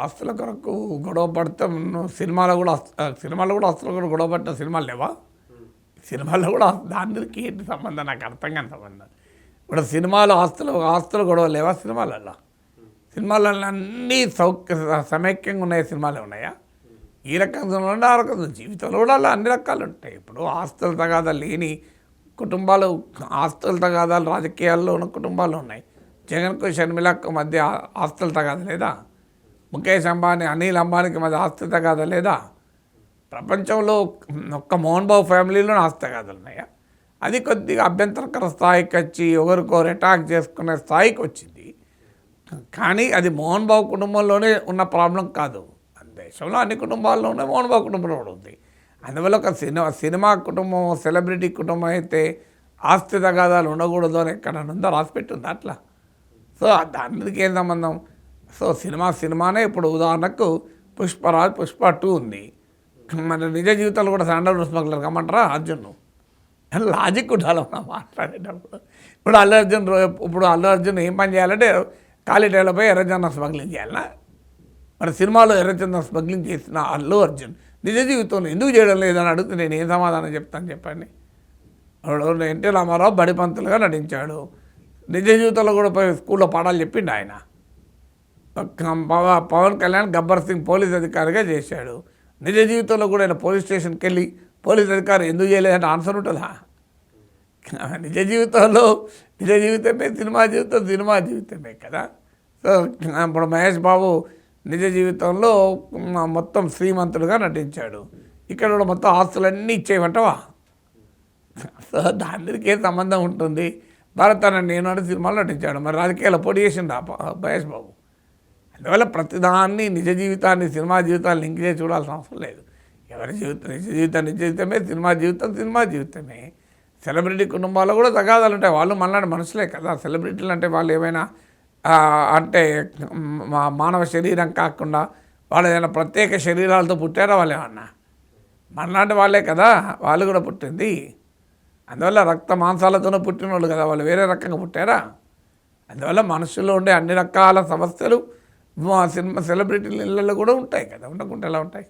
ఆస్తుల కొరకు గొడవ పడతాం. సినిమాలో కూడా ఆస్తులు కూడా గొడవ పడిన సినిమాలు లేవా? సినిమాల్లో కూడా దానికి ఏంటి సంబంధం? నాకు అర్థం కాని సంబంధం. ఇప్పుడు సినిమాలు ఆస్తులు గొడవ లేవా సినిమాలలో? సినిమాలలో అన్నీ సమైక్యంగా ఉన్నాయి సినిమాలే ఉన్నాయా? ఈ రకంగా ఉండే ఆ రకంగా జీవితంలో కూడా అలా అన్ని రకాలు ఉంటాయి. ఇప్పుడు ఆస్తుల తగాదాలు లేని కుటుంబాలు, ఆస్తుల తగాదాలు రాజకీయాల్లో ఉన్న కుటుంబాలు ఉన్నాయి. జగన్కు షర్మిలకు మధ్య ఆస్తుల తగాద లేదా? ముఖేష్ అంబానీ అనిల్ అంబానీకి మధ్య ఆస్తుల తగాద లేదా? ప్రపంచంలో ఒక్క మోహన్ బాబు ఫ్యామిలీలోనే ఆస్తి తగాదాలు ఉన్నాయా? అది కొద్దిగా అభ్యంతరకర స్థాయికి వచ్చి ఒకరికొకరు అటాక్ చేసుకునే స్థాయికి వచ్చింది. కానీ అది మోహన్ బాబు కుటుంబంలోనే ఉన్న ప్రాబ్లం కాదు. దేశంలో అన్ని కుటుంబాల్లోనే మోహన్ బాబు కుటుంబంలో కూడా ఉంది. అందువల్ల ఒక సినిమా కుటుంబం, సెలబ్రిటీ కుటుంబం అయితే ఆస్తి తగాదాలు ఉండకూడదు అని ఎక్కడ ఉందో రాసిపెట్టింది అట్లా. సో దానికి ఏం సంబంధం? సో సినిమానే. ఇప్పుడు ఉదాహరణకు పుష్ప 2 ఉంది. మన నిజ జీవితాలు కూడా శాండల్వుడ్ స్మగ్లర్ కమ్మంటారా అర్జున్? లాజిక్ ఉండాలి మనం మాట్లాడేటప్పుడు. ఇప్పుడు అల్లు అర్జున్ ఏం పని చేయాలంటే ఖాళీ టైంలో పోయి ఎర్రచందనం స్మగ్లింగ్ చేయాలన్నా? మన సినిమాలో ఎర్రచందనం స్మగ్లింగ్ చేసిన అల్లు అర్జున్ నిజ జీవితంలో ఎందుకు చేయడం లేదని అడిగితే నేను ఏం సమాధానం చెప్తాను చెప్పండి? ఎన్టీ రామారావు బడిపంతులుగా నటించాడు. నిజ జీవితంలో కూడా పోయి స్కూల్లో పాఠాలు చెప్పిండు ఆయన. పవన్ కళ్యాణ్ గబ్బర్ సింగ్ పోలీస్ అధికారిగా చేశాడు. నిజ జీవితంలో కూడా ఆయన పోలీస్ స్టేషన్కి వెళ్ళి పోలీస్ అధికారి ఎందుకు చేయలేదంటే ఆన్సర్ ఉంటుందా? నిజ జీవితమే, సినిమా జీవితమే కదా. సో ఇప్పుడు మహేష్ బాబు నిజ జీవితంలో మొత్తం శ్రీమంతుడుగా నటించాడు. ఇక్కడ కూడా మొత్తం ఆస్తులన్నీ ఇచ్చేయమంటావా? సో దానికి ఏం సంబంధం ఉంటుంది? భరత్ అన్న నేను అంటే సినిమాలో నటించాడు, మరి రాజకీయాల్లో పోటీ చేసిండు మహేష్ బాబు. అందువల్ల ప్రతిదాన్ని నిజ జీవితాన్ని సినిమా జీవితాన్ని లింక్ చేసి చూడాల్సిన అవసరం లేదు. ఎవరి జీవితం నిజ జీవితమే, సినిమా జీవితమే. సెలబ్రిటీ కుటుంబాల్లో కూడా తగాదాలు ఉంటాయి. వాళ్ళు మనలాంటి మనుషులే కదా. సెలబ్రిటీలు అంటే వాళ్ళు ఏమైనా అంటే మానవ శరీరం కాకుండా వాళ్ళు ఏదైనా ప్రత్యేక శరీరాలతో పుట్టారా? వాళ్ళు ఏమన్నా మనలాంటి వాళ్ళే కదా వాళ్ళు కూడా పుట్టింది. అందువల్ల రక్త మాంసాలతోనే పుట్టిన వాళ్ళు కదా, వాళ్ళు వేరే రకంగా పుట్టారా? అందువల్ల మనుషుల్లో ఉండే అన్ని రకాల సమస్యలు సెలబ్రిటీల ఇళ్ళల్లో కూడా ఉంటాయి కదా, ఉండకుండా ఎలా ఉంటాయి?